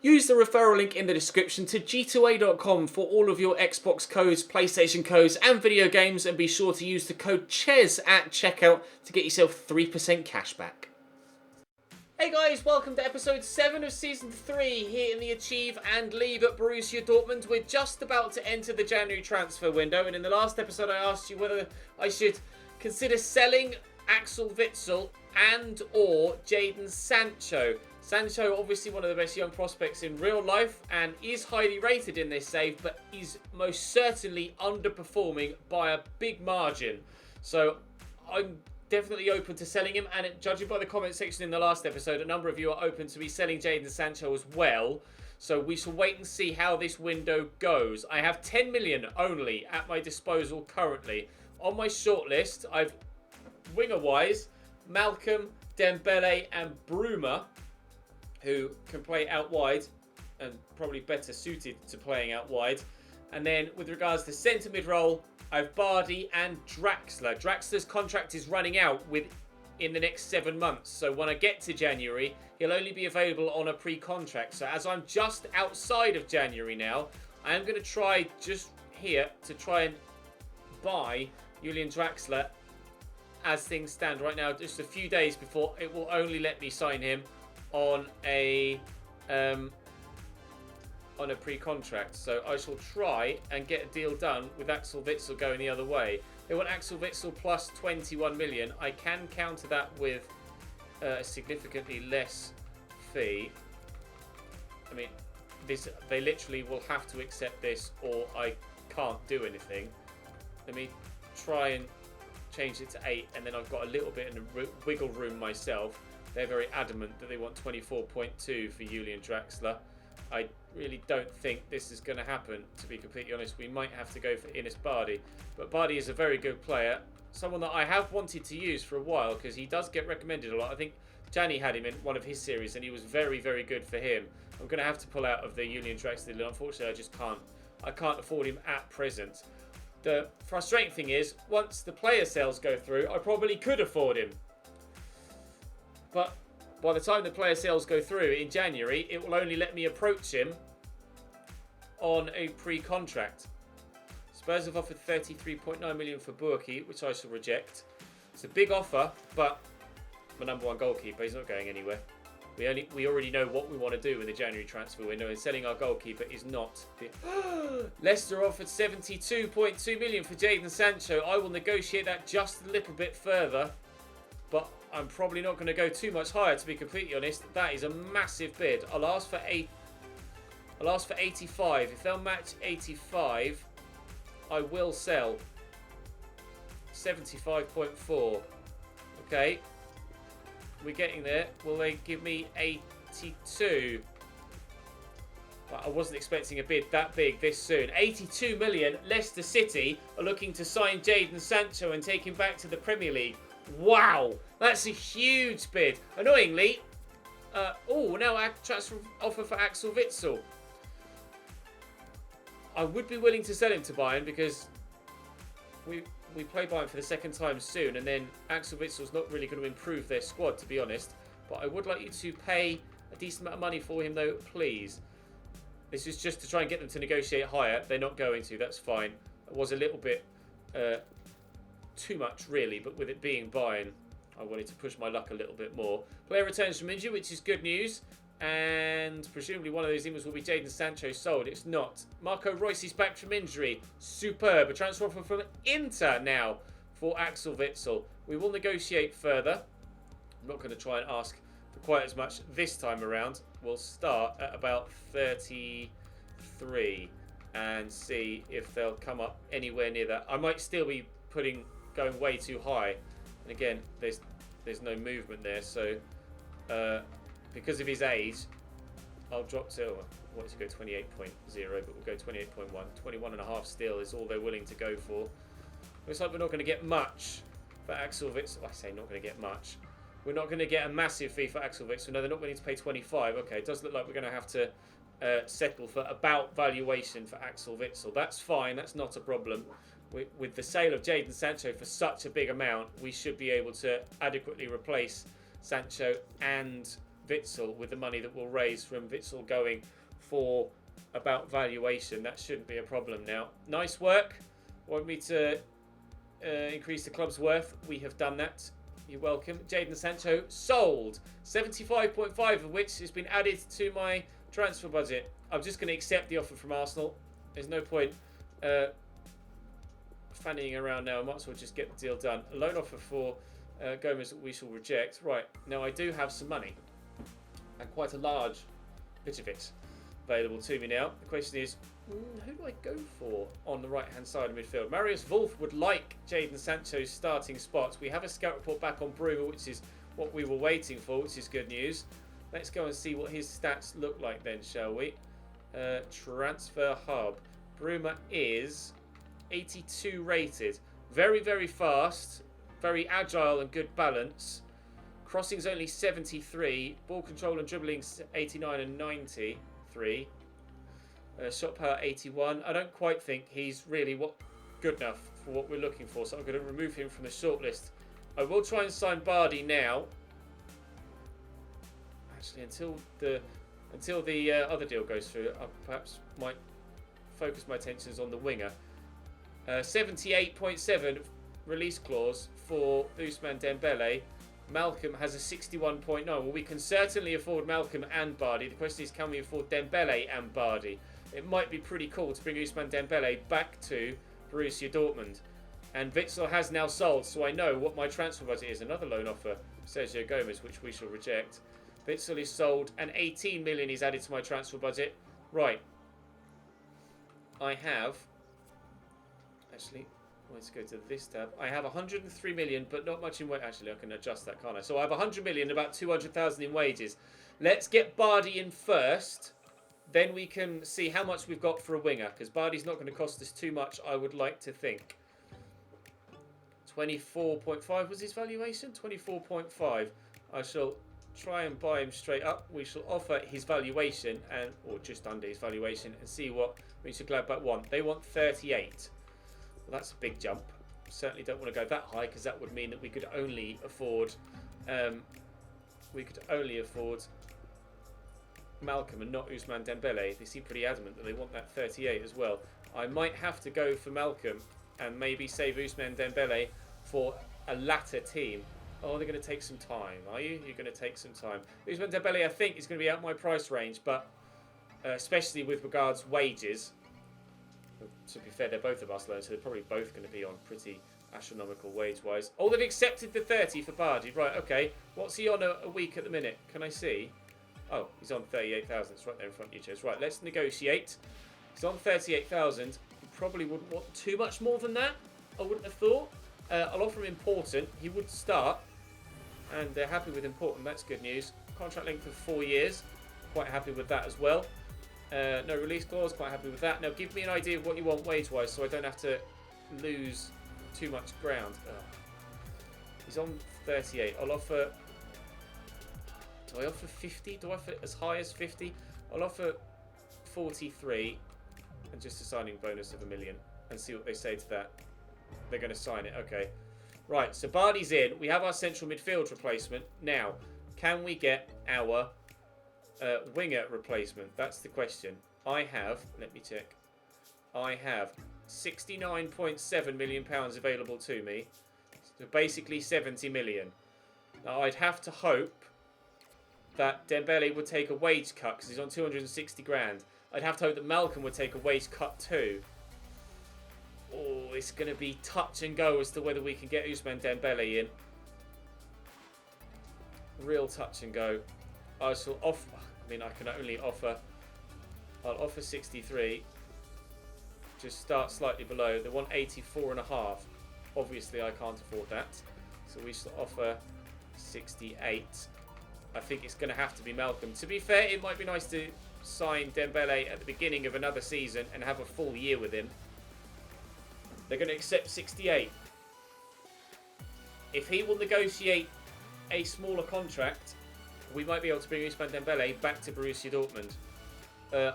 Use the referral link in the description to g2a.com for all of your Xbox codes, PlayStation codes and video games, and be sure to use the code CHES at checkout to get yourself 3% cash back. Hey guys, welcome to episode 7 of season 3 here in the Achieve and Leave at Borussia Dortmund. We're just about to enter the January transfer window, and in the last episode I asked you whether I should consider selling Axel Witsel and or Jadon Sancho. Sancho, obviously one of the best young prospects in real life and is highly rated in this save, but is most certainly underperforming by a big margin. So I'm definitely open to selling him, and judging by the comment section in the last episode, a number of you are open to me selling Jadon Sancho as well. So we shall wait and see how this window goes. I have 10 million only at my disposal currently. On my shortlist, I've winger-wise, Malcolm, Dembele and Bruma, who can play out wide and probably better suited to playing out wide. And then with regards to centre mid role, I have Bardi and Draxler. Draxler's contract is running out in the next 7 months. So when I get to January, he'll only be available on a pre-contract. So as I'm just outside of January now, I am going to try just here to try and buy Julian Draxler as things stand right now, just a few days before it will only let me sign him on a pre-contract. So I shall try and get a deal done with Axel Witsel going the other way. They want Axel Witsel plus 21 million. I can counter that with a significantly less fee. I mean, they literally will have to accept this or I can't do anything. Let me try and change it to 8, and then I've got a little bit of wiggle room myself. They're very adamant that they want 24.2 for Julian Draxler. I really don't think this is going to happen, to be completely honest. We might have to go for Ines Bardi. But Bardi is a very good player. Someone that I have wanted to use for a while because he does get recommended a lot. I think Gianni had him in one of his series and he was very, very good for him. I'm going to have to pull out of the Julian Draxler deal. Unfortunately, I just can't. I can't afford him at present. The frustrating thing is, once the player sales go through, I probably could afford him. But by the time the player sales go through in January, it will only let me approach him on a pre-contract. Spurs have offered 33.9 million for Burki, which I shall reject. It's a big offer, but my number one goalkeeper, he's not going anywhere. We already know what we want to do with the January transfer window, and selling our goalkeeper is not. Leicester offered 72.2 million for Jadon Sancho. I will negotiate that just a little bit further, but I'm probably not going to go too much higher, to be completely honest. That is a massive bid. I'll ask for 85. If they'll match 85, I will sell 75.4. Okay. We're getting there. Will they give me 82? But I wasn't expecting a bid that big this soon. 82 million. Leicester City are looking to sign Jadon Sancho and take him back to the Premier League. Wow, that's a huge bid. Annoyingly, now I transfer offer for Axel Witsel. I would be willing to sell him to Bayern because we play Bayern for the second time soon, and then Axel Witsel's not really going to improve their squad, to be honest. But I would like you to pay a decent amount of money for him, though, please. This is just to try and get them to negotiate higher. They're not going to. That's fine. It was a little bit too much, really, but with it being Bayern, I wanted to push my luck a little bit more. Player returns from injury, which is good news. And presumably one of those emails will be Jadon Sancho sold. It's not. Marco Reus is back from injury. Superb. A transfer offer from Inter now for Axel Witsel. We will negotiate further. I'm not going to try and ask for quite as much this time around. We'll start at about 33 and see if they'll come up anywhere near that. I might still be going way too high. And again, there's no movement there. So because of his age, I'll drop to, I wanted to go 28.0, but we'll go 28.1. 21.5 still is all they're willing to go for. Looks like we're not going to get much for Axel Witsel. I say not going to get much. We're not going to get a massive fee for Axel Witsel. No, they're not willing to pay 25. Okay, it does look like we're going to have to settle for about valuation for Axel Witsel. That's fine. That's not a problem. With the sale of Jadon Sancho for such a big amount, we should be able to adequately replace Sancho and Witsel with the money that we'll raise from Witsel going for about valuation. That shouldn't be a problem now. Nice work. Want me to increase the club's worth? We have done that. You're welcome. Jadon Sancho sold. 75.5 of which has been added to my transfer budget. I'm just going to accept the offer from Arsenal. There's no point fannying around now. I might as well just get the deal done. A loan offer for Gomez that we shall reject. Right, now I do have some money. And quite a large bit of it available to me now. The question is, who do I go for on the right-hand side of midfield? Marius Wolf would like Jadon Sancho's starting spot. We have a scout report back on Bruma, which is what we were waiting for, which is good news. Let's go and see what his stats look like then, shall we? Transfer Hub. Bruma is 82 rated. Very, very fast. Very agile and good balance. Crossing's only 73. Ball control and dribbling 89 and 93. Shot power 81. I don't quite think he's really good enough for what we're looking for, so I'm going to remove him from the shortlist. I will try and sign Bardi now. Actually, until the other deal goes through, I perhaps might focus my attentions on the winger. 78.7 release clause for Ousmane Dembele. Malcolm has a 61.9. Well, we can certainly afford Malcolm and Bardi. The question is, can we afford Dembele and Bardi? It might be pretty cool to bring Ousmane Dembele back to Borussia Dortmund. And Witsel has now sold, so I know what my transfer budget is. Another loan offer, Sergio Gomez, which we shall reject. Witsel is sold, and 18 million is added to my transfer budget. Right. I have... Actually... Let's go to this tab. I have 103 million, but not much in wages. Actually, I can adjust that, can't I? So I have 100 million, about 200,000 in wages. Let's get Bardi in first. Then we can see how much we've got for a winger, because Bardi's not going to cost us too much, I would like to think. 24.5 was his valuation? 24.5. I shall try and buy him straight up. We shall offer his valuation, or just under his valuation, and see what Mönchengladbach want. They want 38. Well, that's a big jump. Certainly don't want to go that high, because that would mean that we could only afford Malcolm and not Ousmane Dembele. They seem pretty adamant that they want that 38 as well. I might have to go for Malcolm and maybe save Ousmane Dembele for a latter team. Oh, they're going to take some time, are you? You're going to take some time. Ousmane Dembele, I think, is going to be out my price range, but especially with regards wages. To be fair, they're both of Barcelona, so they're probably both going to be on pretty astronomical wage-wise. Oh, they've accepted the 30 for Bardi. Right, okay. What's he on a week at the minute? Can I see? Oh, he's on 38,000. It's right there in front of you, Chase. Right, let's negotiate. He's on 38,000. He probably wouldn't want too much more than that, I wouldn't have thought. I'll offer him important. He would start, and they're happy with important. That's good news. Contract length of 4 years. Quite happy with that as well. No release clause, quite happy with that. Now give me an idea of what you want wage-wise so I don't have to lose too much ground. Oh. He's on 38. I'll offer... Do I offer 50? Do I offer as high as 50? I'll offer 43 and just a signing bonus of $1 million and see what they say to that. They're going to sign it. Okay. Right, so Bardi's in. We have our central midfield replacement. Now, can we get our... winger replacement? That's the question. I have, let me check. I have £69.7 million available to me. So basically 70 million. Now I'd have to hope that Dembele would take a wage cut because he's on 260 grand. I'd have to hope that Malcolm would take a wage cut too. Oh, it's going to be touch and go as to whether we can get Ousmane Dembele in. Real touch and go. I shall offer... I mean, I can only offer... I'll offer 63. Just start slightly below. They want 84.5. Obviously, I can't afford that. So we shall offer 68. I think it's going to have to be Malcolm. To be fair, it might be nice to sign Dembele at the beginning of another season and have a full year with him. They're going to accept 68. If he will negotiate a smaller contract, we might be able to bring Ousmane Dembele back to Borussia Dortmund.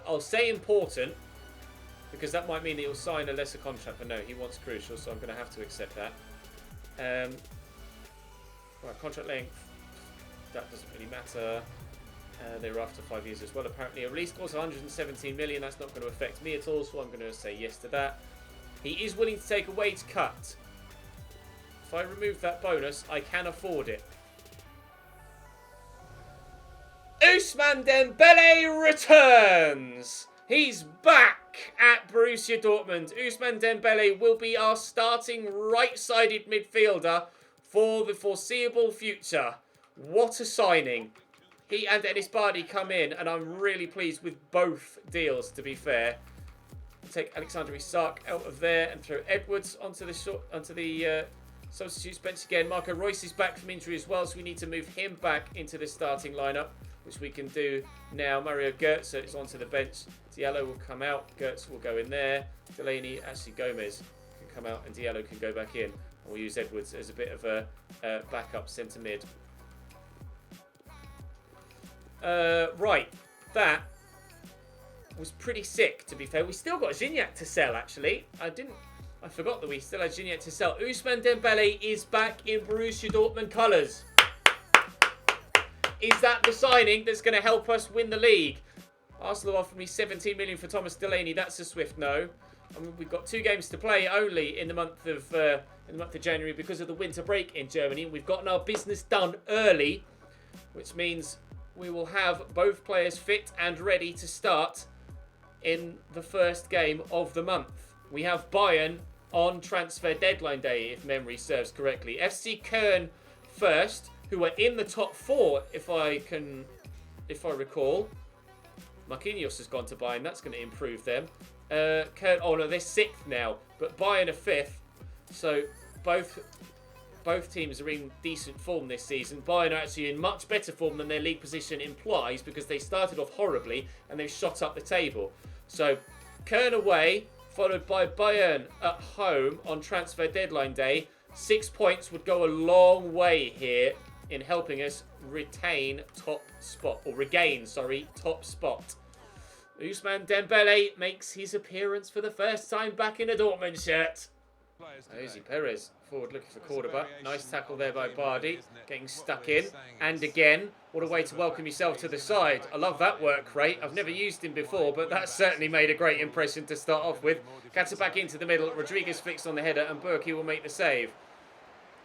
I'll say important, because that might mean that he'll sign a lesser contract, but no, he wants crucial, so I'm going to have to accept that. Right, contract length, that doesn't really matter. They were after 5 years as well, apparently. A release cost of 117 million. That's not going to affect me at all, so I'm going to say yes to that. He is willing to take a wage cut. If I remove that bonus, I can afford it. Ousmane Dembele returns. He's back at Borussia Dortmund. Ousmane Dembele will be our starting right-sided midfielder for the foreseeable future. What a signing. He and Dennis Bardi come in, and I'm really pleased with both deals, to be fair. Take Alexander Isak out of there and throw Edwards onto the substitutes bench again. Marco Reus is back from injury as well, so we need to move him back into the starting lineup, which we can do now. Mario Götze is onto the bench. Diallo will come out. Götze will go in there. Delaney, actually Gomez can come out, and Diallo can go back in. And we'll use Edwards as a bit of a backup centre mid. Right, that was pretty sick, to be fair. We still got Gignac to sell, actually. I forgot that we still had Gignac to sell. Ousmane Dembele is back in Borussia Dortmund colours. Is that the signing that's going to help us win the league? Arsenal offered me 17 million for Thomas Delaney. That's a swift no. I mean, we've got 2 games to play only in the month of January because of the winter break in Germany. We've gotten our business done early, which means we will have both players fit and ready to start in the first game of the month. We have Bayern on transfer deadline day, if memory serves correctly. FC Cologne first, who are in the top 4, if I recall. Marquinhos has gone to Bayern. That's going to improve them. Cologne, oh no, they're 6th now, but Bayern are 5th. So both teams are in decent form this season. Bayern are actually in much better form than their league position implies because they started off horribly and they've shot up the table. So, Köln away, followed by Bayern at home on transfer deadline day. 6 points would go a long way here in helping us regain top spot. Ousmane Dembele makes his appearance for the first time back in a Dortmund shirt. Jose Perez forward looking for quarterback. Nice tackle there by Bardi. Getting stuck in. And again, what a way to welcome yourself to the side. I love that work rate. I've never used him before, but that certainly made a great impression to start off with. Gets it back into the middle. Rodriguez fixed on the header and Burki will make the save.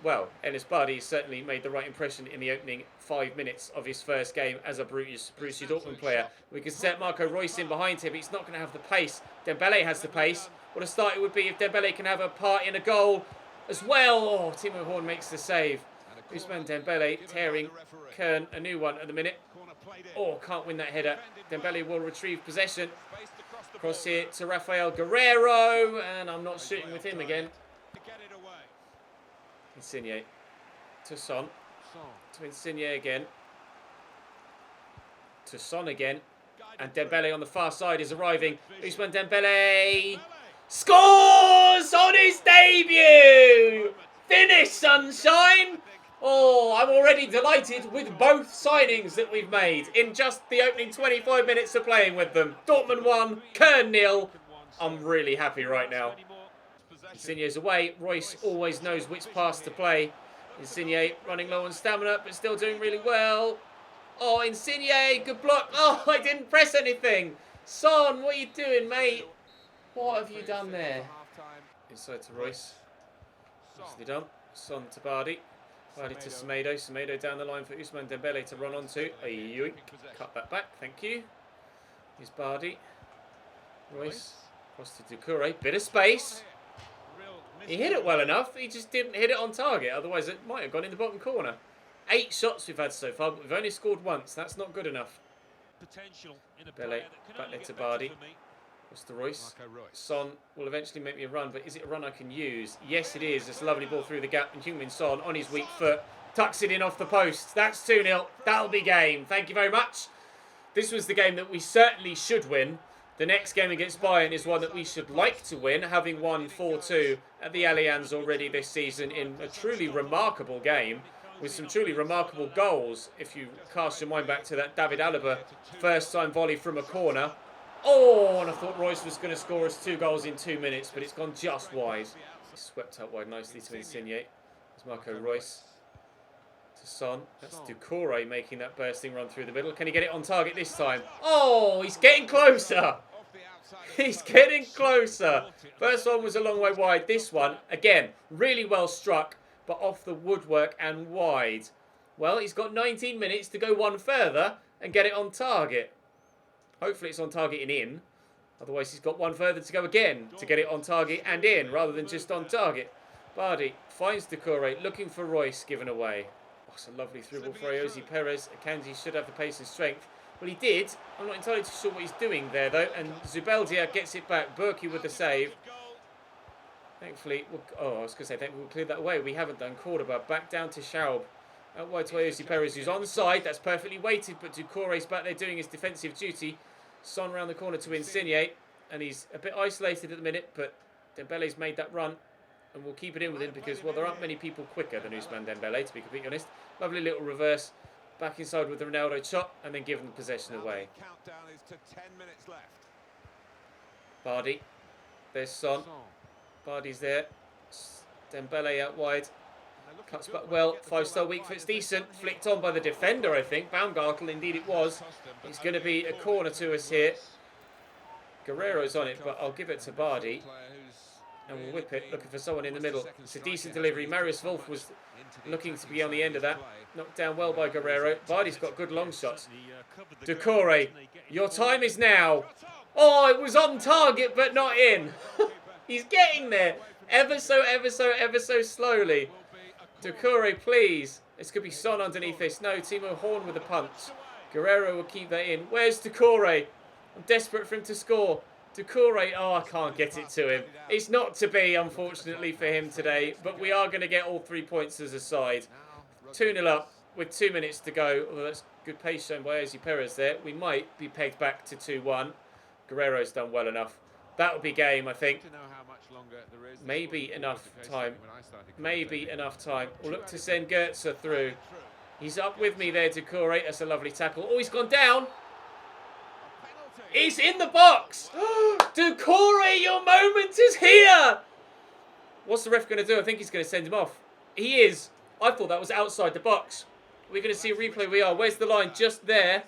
Well, Enes Bardi certainly made the right impression in the opening 5 minutes of his first game as a Borussia Dortmund player. We can set Marco Reus in behind him, but he's not going to have the pace. Dembele has the pace. What a start it would be if Dembele can have a part in a goal as well. Oh, Timo Horn makes the save. Ousmane Dembele tearing Köln a new one at the minute. Oh, can't win that header. Dembele will retrieve possession. Cross here to Rafael Guerreiro, and I'm not shooting with him again. Insigne to Son. To Insigne again. To Son again. And Dembele on the far side is arriving. Ousmane Dembele scores on his debut! Finish, sunshine! Oh, I'm already delighted with both signings that we've made in just the opening 25 minutes of playing with them. Dortmund 1, Köln 0. I'm really happy right now. Insigne's away. Reus always knows which pass to play. Insigne running low on stamina, but still doing really well. Oh, Insigne, good block. Oh, I didn't press anything. Son, what are you doing, mate? What have you done there? Inside to Reus. Nicely done. Son to Bardi. Bardi to Semedo. Semedo down the line for Ousmane Dembele to run onto. Yoink. Cut that back. Thank you. Here's Bardi. Reus. Cross to Doucouré. Bit of space. He hit it well enough. He just didn't hit it on target. Otherwise, it might have gone in the bottom corner. 8 shots we've had so far, but we've only scored once. That's not good enough. Dembele. Back there to Bardi. What's the Reus? Son will eventually make me a run, but is it a run I can use? Yes, it is. It's a lovely ball through the gap, and Heung-min Son on his weak foot tucks it in off the post. That's 2-0. That'll be game. Thank you very much. This was the game that we certainly should win. The next game against Bayern is one that we should like to win, having won 4-2 at the Allianz already this season in a truly remarkable game with some truly remarkable goals. If you cast your mind back to that David Alaba first-time volley from a corner. Oh, and I thought Reus was going to score us 2 goals in 2 minutes, but it's gone just wide. Swept out wide nicely to Insigne. There's Marco Reus. To to Son. That's Doucouré making that bursting run through the middle. Can he get it on target this time? Oh, he's getting closer. He's getting closer. First one was a long way wide. This one, again, really well struck, but off the woodwork and wide. Well, he's got 19 minutes to go one further and get it on target. Hopefully it's on target and in. Otherwise, he's got one further to go again to get it on target and in, rather than just on target. Bardi finds Doucouré, looking for Royce, given away. Oh, it's a lovely through ball for Ayoze Perez. Akanji should have the pace and strength. Well, he did. I'm not entirely sure what he's doing there, though. And Zubeldia gets it back. Burki with the save. Thankfully, I was going to say, thankfully we'll clear that away. We haven't done. Cordoba back down to Schaub. Out wide to Ayoze Perez, who's onside. That's perfectly weighted, but Doucouré's back there doing his defensive duty. Son round the corner to Insigne. And he's a bit isolated at the minute, but Dembele's made that run. And we'll keep it in with him because, well, there aren't many people quicker than Ousmane Dembele, to be completely honest. Lovely little reverse. Back inside with the Ronaldo shot and then give them possession away. Bardi. There's Son. Bardi's there. Dembele out wide. Cuts back well. 5-star weak foot's decent. Flicked on by the defender, I think. Baumgartel, indeed it was. It's going to be a corner to us here. Guerrero's on it, but I'll give it to Bardi. And we'll whip it, looking for someone in the middle. It's a decent delivery. Marius Wolf was looking to be on the end of that. Knocked down well by Guerrero. Bardi's got good long shots. Doucouré, your time is now. Oh, it was on target, but not in. He's getting there. Ever so slowly. Doucouré, please. This could be Son underneath this. No, Timo Horn with a punch. Guerrero will keep that in. Where's Doucouré? I'm desperate for him to score. Doucouré, oh, I can't get it to him. It's not to be, unfortunately, for him today, but we are going to get all 3 points as a side. 2-0 up with 2 minutes to go. Although that's good pace shown by Ayoze Perez there. We might be pegged back to 2-1. Guerrero's done well enough. That'll be game, I think. Maybe enough time. Maybe enough time. We'll look to send Goetze through. He's up with me there, Doucouré. That's a lovely tackle. Oh, he's gone down. He's in the box! Doucouré, your moment is here! What's the ref going to do? I think he's going to send him off. He is. I thought that was outside the box. We're going to see a replay. We are. Where's the line? Just there.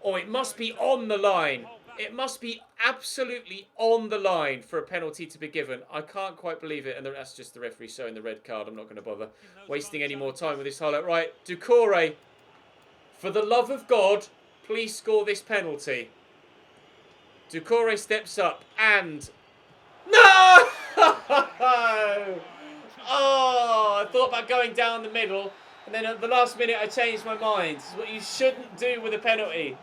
Oh, it must be on the line. It must be absolutely on the line for a penalty to be given. I can't quite believe it. And that's just the referee showing the red card. I'm not going to bother wasting any more time with this highlight. Right, Doucouré, for the love of God, please score this penalty. Doucouré steps up and... No! Oh, I thought about going down the middle. And then at the last minute, I changed my mind. This is what you shouldn't do with a penalty.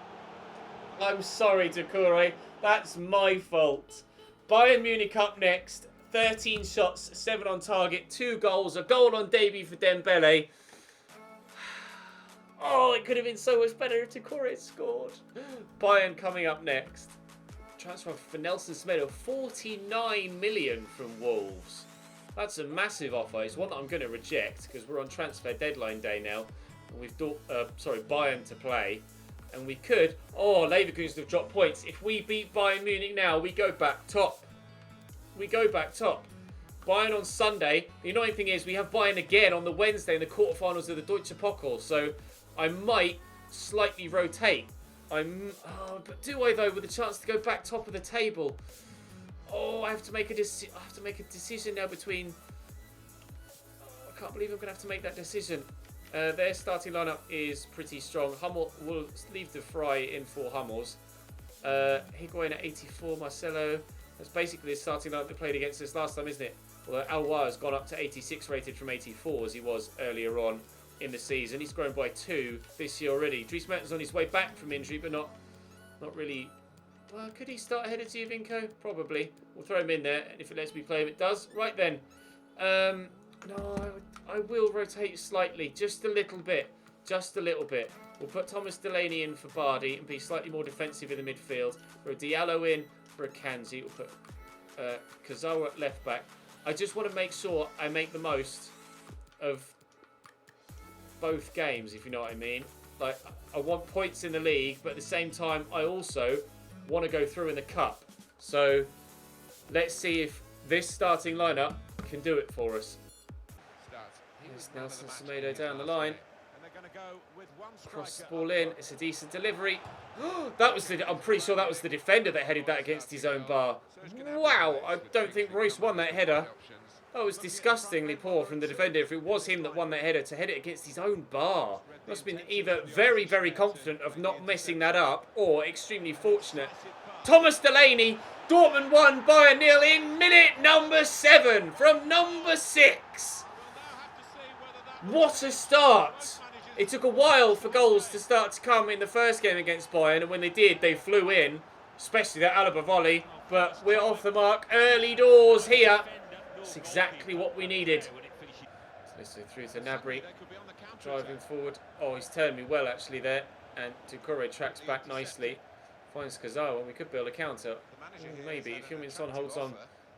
I'm sorry, Doucouré. That's my fault. Bayern Munich up next. 13 shots, 7 on target, 2 goals. A goal on debut for Dembele. Oh, it could have been so much better if Doucouré scored. Bayern coming up next. Transfer for Nelson Semedo, 49 million from Wolves. That's a massive offer. It's one that I'm going to reject because we're on transfer deadline day now. And we've Bayern to play. And we could... Oh, Leverkusen have dropped points. If we beat Bayern Munich now, we go back top. We go back top. Bayern on Sunday. The annoying thing is we have Bayern again on the Wednesday in the quarterfinals of the Deutsche Pokal. So I might slightly rotate. But do I, though, with a chance to go back top of the table? Oh, I have to make a decision now between... I can't believe I'm going to have to make that decision. Their starting lineup is pretty strong. Hummel will leave the Fry in for Hummels. Higuain at 84, Marcelo. That's basically the starting lineup they played against us last time, isn't it? Although Aouar has gone up to 86 rated from 84 as he was earlier on in the season. He's grown by 2 this year already. Dries Mertens on his way back from injury, but not really. Well, could he start ahead of Giovinco? Probably. We'll throw him in there, and if it lets me play him, it does. Right then. No, I will rotate slightly, just a little bit. Just a little bit. We'll put Thomas Delaney in for Bardi and be slightly more defensive in the midfield. Throw Diallo in for Akanji. We'll put Kazawa at left back. I just want to make sure I make the most of both games, if you know what I mean. Like, I want points in the league, but at the same time, I also want to go through in the cup. So, let's see if this starting lineup can do it for us. It's Nelson Semedo down the line. Cross the ball in. It's a decent delivery. I'm pretty sure that was the defender that headed that against his own bar. Wow, I don't think Royce won that header. That was disgustingly poor from the defender. If it was him that won that header, to head it against his own bar. Must have been either very, very confident of not messing that up or extremely fortunate. Thomas Delaney, Dortmund 1, Bayern 0 in minute number 7 from number 6. What a start. It took a while for goals to start to come in the first game against Bayern, and when they did, they flew in, especially that Alaba volley. But we're off the mark early doors here. It's exactly what we needed. So through to Gnabry, driving forward. Oh, he's turned me well actually there, and Doucouré tracks back nicely. Finds Kazawa. We could build a counter. Maybe if Heung-min Son holds on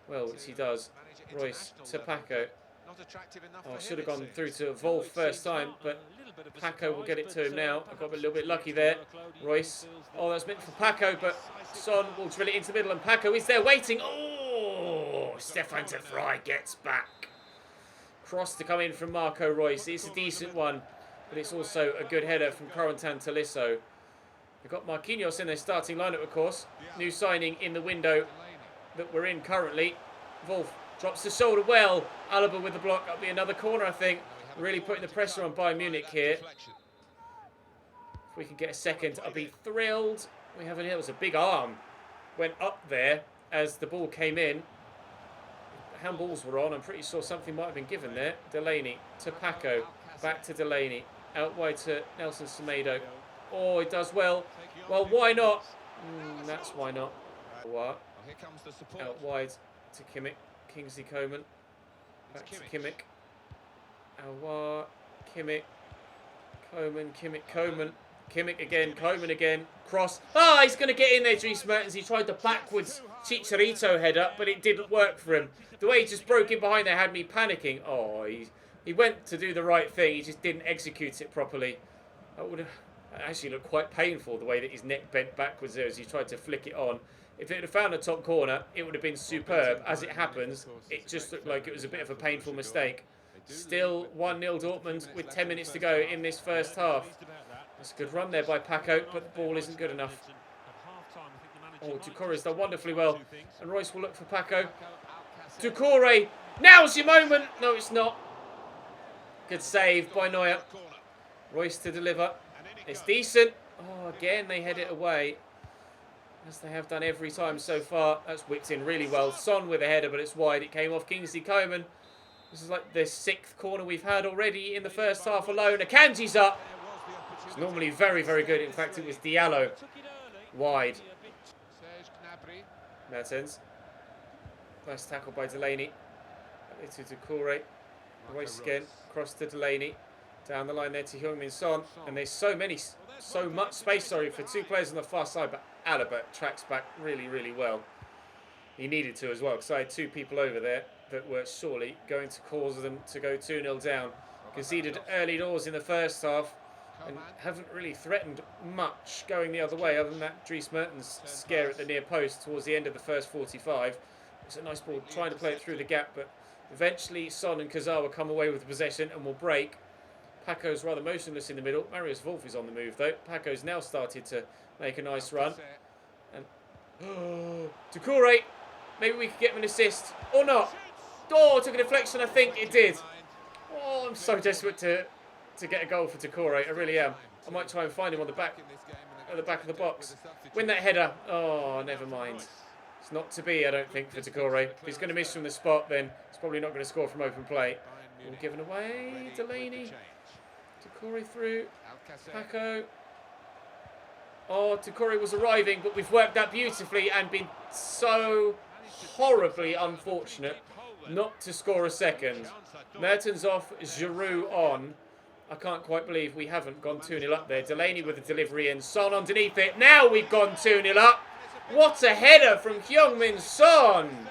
well, which he does. Royce to Paco. Oh, I should have gone through to Wolf first time, but Paco will get it to him now. I got a little bit lucky there. Royce. Oh, that's meant for Paco, but Son will drill it into the middle, and Paco is there waiting. Oh, Stefan de Vrij gets back. Cross to come in from Marco Royce. It's a decent one, but it's also a good header from Corentin Tolisso. We've got Marquinhos in their starting lineup, of course. New signing in the window that we're in currently. Wolf drops the shoulder well. Alaba with the block. That'll be another corner, I think. Really putting the pressure on Bayern Munich here. If we can get a second, I'll be thrilled. We have it was a big arm. Went up there as the ball came in. Handballs were on. I'm pretty sure something might have been given there. Delaney to Paco. Back to Delaney. Out wide to Nelson Semedo. Oh, he does well. Well, why not? That's why not. What? Out wide to Kimmich. Kingsley Coman. Back to Kimmich. Awar. Kimmich. Coman. Kimmich. Coman. Kimmich again. Coman again. Cross. Ah, he's going to get in there, Dries Mertens. He tried the backwards Chicharito header, but it didn't work for him. The way he just broke in behind there had me panicking. Oh, he went to do the right thing. He just didn't execute it properly. That would have actually looked quite painful, the way that his neck bent backwards there as he tried to flick it on. If it had found a top corner, it would have been superb. As it happens, it just looked like it was a bit of a painful mistake. Still 1-0 Dortmund with 10 minutes to go in this first half. That's a good run there by Paco, but the ball isn't good enough. Oh, Doucouré's done wonderfully well. And Royce will look for Paco. Doucouré, now's your moment. No, it's not. Good save by Neuer. Royce to deliver. It's decent. Oh, again, they head it away. As they have done every time so far. That's whipped in really well. Son with a header, but it's wide. It came off Kingsley Coman. This is like the 6th corner we've had already in the first half alone. Akanji's up. It's normally very, very good. In fact, it was Diallo. Wide. Mertens. Nice tackle by Delaney. To Doucouré. Royce again. Cross to Delaney. Down the line there to Heung-min Son. And there's so much space, for 2 players on the far side. But Alaba tracks back really, really well. He needed to as well, because I had 2 people over there that were surely going to cause them to go 2-0 down. Conceded early doors in the first half and haven't really threatened much going the other way, other than that Dries Mertens scare at the near post towards the end of the first 45. It's a nice ball, trying to play it through the gap, but eventually Son and Kazawa come away with the possession and will break. Paco's rather motionless in the middle. Marius Wolf is on the move though. Paco's now started to make a nice run. And Doucouré, maybe we could get him an assist or not. Oh, took a deflection, I think it did. Oh, I'm so desperate to get a goal for Doucouré. I really am. I might try and find him on the back of the box. Win that header. Oh, never mind. It's not to be, I don't think, for Doucouré. If he's going to miss from the spot, then he's probably not going to score from open play. All given away. Delaney. Doucouré through. Paco. Oh, Doucouré was arriving, but we've worked that beautifully and been so horribly unfortunate not to score a second. Mertens off, Giroud on. I can't quite believe we haven't gone 2-0 up there. Delaney with the delivery and Son underneath it. Now we've gone 2-0 up. What a header from Heung-min Son.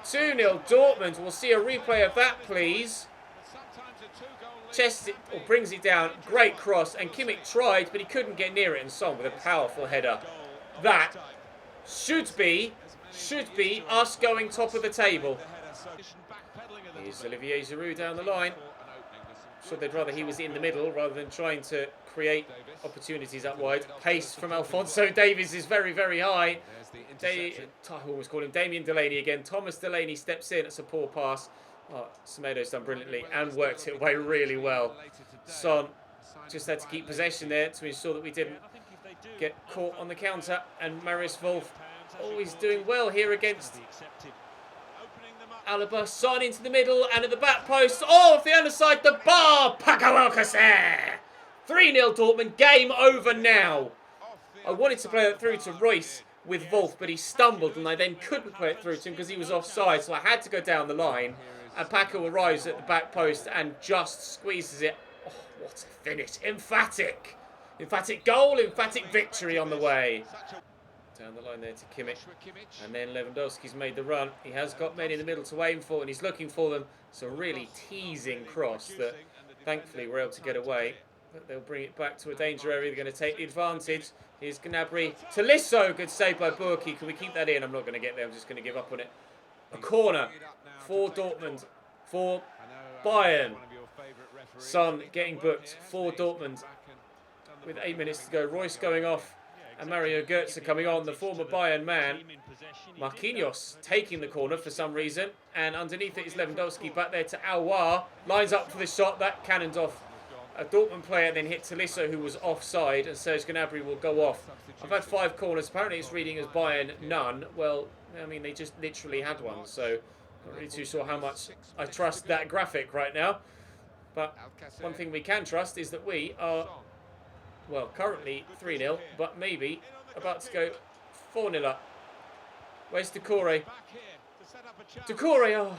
2-0 Dortmund. We'll see a replay of that, please. Chests it, or brings it down. Great cross. And Kimmich tried, but he couldn't get near it. And Son with a powerful header. That should be us going top of the table. Here's Olivier Giroud down the line. sure they'd rather he was in the middle rather than trying to create opportunities up wide. Pace from Alphonso Davies is very, very high. I always call him Damien Delaney again. Thomas Delaney steps in. It's a poor pass. Oh, Semedo's done brilliantly and worked it away really well. Son just had to keep possession there to ensure that we didn't get caught on the counter. And Marius Wolf always doing well here against Alaba. Son into the middle and at the back post. Oh, off the underside, the bar. Paco Alcacer. 3-0 Dortmund. Game over now. I wanted to play that through to Royce with Wolf, but he stumbled and I then couldn't play it through to him because he was offside. So I had to go down the line. And Paco arrives at the back post and just squeezes it. Oh, what a finish. Emphatic. Emphatic goal, emphatic victory on the way. Down the line there to Kimmich. And then Lewandowski's made the run. He has got men in the middle to aim for and he's looking for them. It's a really teasing cross that thankfully we're able to get away. But they'll bring it back to a danger area. They're going to take the advantage. Here's Gnabry. Tolisso, good save by Burki. Can we keep that in? I'm not going to get there. I'm just going to give up on it. A corner for Dortmund, for Bayern. Son getting booked for Dortmund with 8 minutes to go. Royce going off and Mario Götze coming on, the former Bayern man. Marquinhos taking the corner for some reason. And underneath it is Lewandowski back there to Aouar. Lines up for the shot. That cannoned off a Dortmund player, then hit Tolisso, who was offside, and Serge Gnabry will go off. I've had 5 corners. Apparently it's reading as Bayern none. Well, I mean, they just literally had one, so not really too sure how much I trust that graphic right now. But one thing we can trust is that we are, well, currently 3-0, but maybe about to go 4-0 up. Where's Decore? Decore, oh.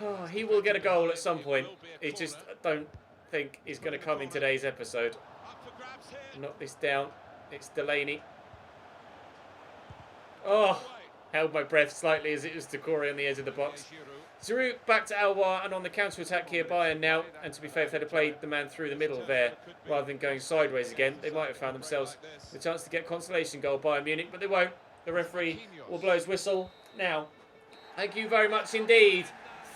Oh, he will get a goal at some point. I just don't think he's going to come in today's episode. Knock this down. It's Delaney. Oh, held my breath slightly as it was Decore on the edge of the box. Giroud back to Aouar, and on the counter-attack here, Bayern now. And to be fair, if they'd have played the man through the middle there, rather than going sideways again, they might have found themselves the chance to get consolation goal, Bayern Munich, but they won't. The referee will blow his whistle now. Thank you very much indeed.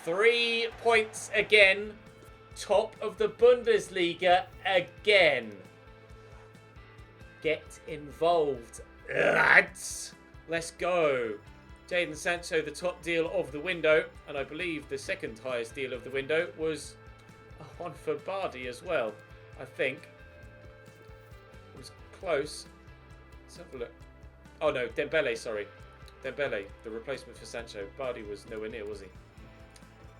3 points again. Top of the Bundesliga again. Get involved, lads. Let's go. Jadon Sancho, the top deal of the window. And I believe the second highest deal of the window was one for Bardi as well. I think. It was close. Let's have a look. Oh no, Dembele, sorry. Dembele, the replacement for Sancho. Bardi was nowhere near, was he?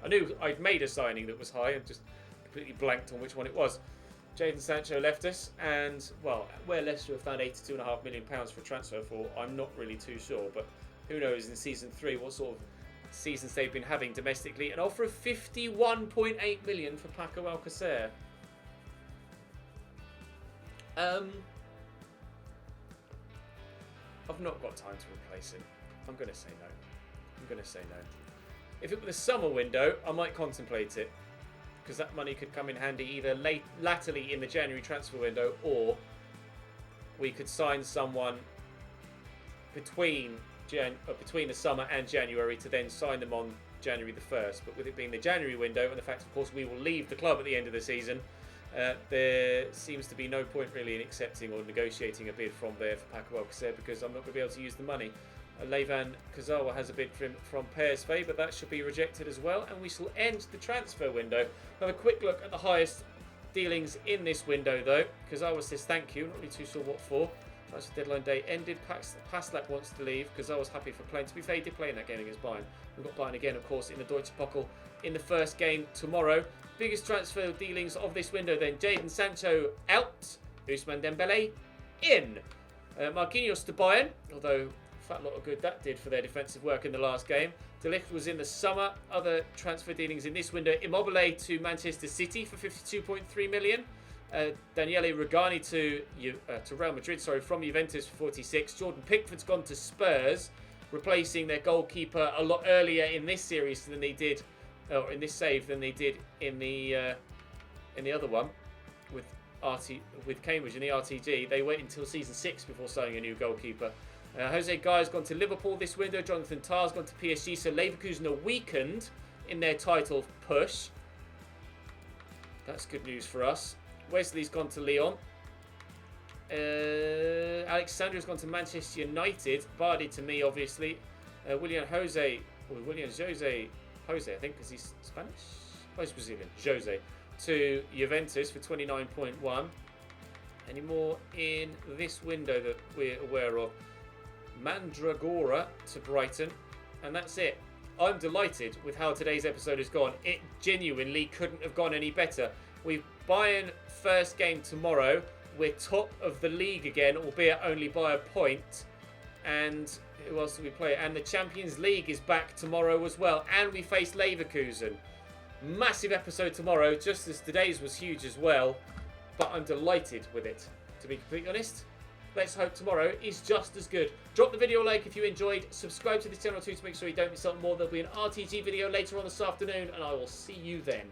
I knew I'd made a signing that was high and just completely blanked on which one it was. Jadon Sancho left us, and, well, where Leicester have found £82.5 million for a transfer for, I'm not really too sure, but who knows in Season 3 what sort of seasons they've been having domestically. An offer of £51.8 million for Paco Alcacer. I've not got time to replace him. I'm going to say no. If it were the summer window, I might contemplate it, because that money could come in handy either latterly in the January transfer window, or we could sign someone between the summer and January to then sign them on January the 1st. But with it being the January window and the fact, of course, we will leave the club at the end of the season, there seems to be no point really in accepting or negotiating a bid from there for Paco Alcacer, because I'm not going to be able to use the money. Levan Kazawa has a bid from PSV, but that should be rejected as well, and we shall end the transfer window. Have a quick look at the highest dealings in this window though. Kazawa says thank you, not really too sure what for. That's the deadline day ended. Paslak wants to leave. Kazawa's happy for playing. To be fair, he did play in that game against Bayern. We've got Bayern again, of course, in the Deutsche Pokal in the first game tomorrow. Biggest transfer dealings of this window then. Jadon Sancho out. Ousmane Dembele in. Marquinhos to Bayern, although fat lot of good that did for their defensive work in the last game. De Ligt was in the summer. Other transfer dealings in this window. Immobile to Manchester City for £52.3 million. Daniele Rugani to Real Madrid, from Juventus for 46. Jordan Pickford's gone to Spurs, replacing their goalkeeper a lot earlier in this series than they did, or in this save than they did in the other one with Cambridge in the RTG. They wait until season 6 before signing a new goalkeeper. Jose Guy's gone to Liverpool this window. Jonathan Tah's gone to PSG. So Leverkusen are weakened in their title push. That's good news for us. Wesley's gone to Lyon. Alexandra's gone to Manchester United. Vardy to me, obviously. William Jose, I think, because he's Spanish? Oh, he's Brazilian. Jose to Juventus for 29.1. Any more in this window that we're aware of? Mandragora to Brighton. And that's it. I'm delighted with how today's episode has gone. It genuinely couldn't have gone any better. We've Bayern first game tomorrow. We're top of the league again, albeit only by a point. And who else do we play? And the Champions League is back tomorrow as well. And we face Leverkusen. Massive episode tomorrow, just as today's was huge as well. But I'm delighted with it, to be completely honest. Let's hope tomorrow is just as good. Drop the video a like if you enjoyed. Subscribe to this channel too to make sure you don't miss out more. There'll be an RTG video later on this afternoon, and I will see you then.